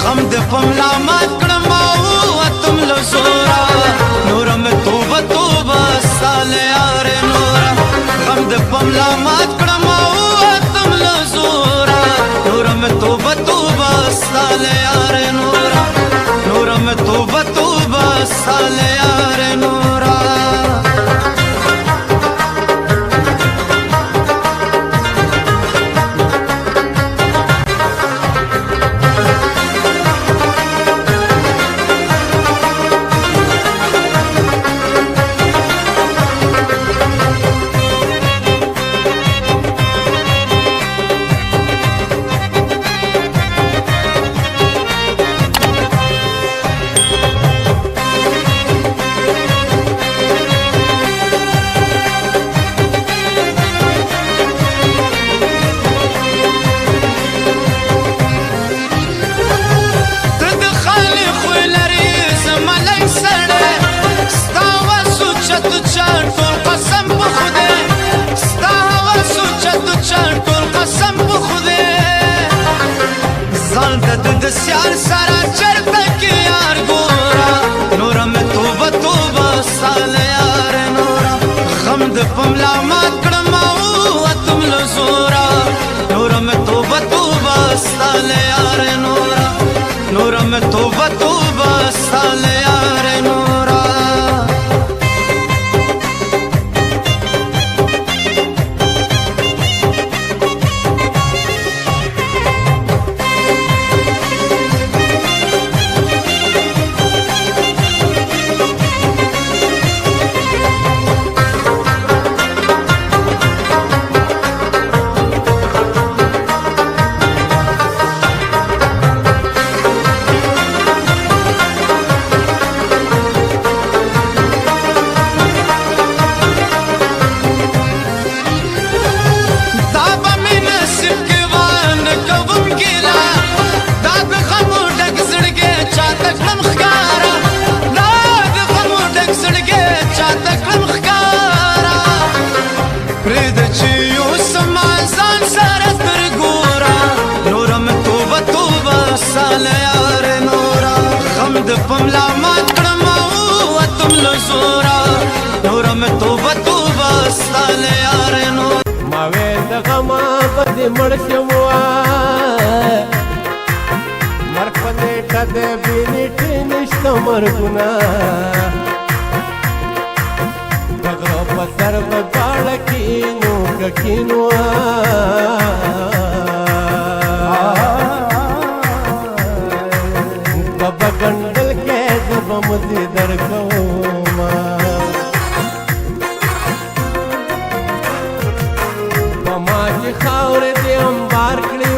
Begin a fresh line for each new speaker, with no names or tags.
غم د پملا مات کړم او اتم له زورا نور مې توبه توبه سال یار نورا غم د پملا مات کړم او اتم له زورا نور مې توبه توبه سال یار نورا نور مې توبه توبه سال یار نورا د سیار سره چرته کې یار ګورا نور مې توبه توبه سال یار نورا غم د پملا مات کړم او اتم له زورا نور مې توبه توبه سال یار نورا نور مې توبه توبه سال یار نورا پملا مات کړم او اتم له زورا نور مې توبه توبه سال یار نور
ما ویل د غمه به دې مړ شم مرګ په نیټه د بې نیټې نشته مرګونه د غره په سر به دواړه کینو که کینو بابا ګنډل کې زبه مزې درکوما په ما چې خاورې دې امبار کړې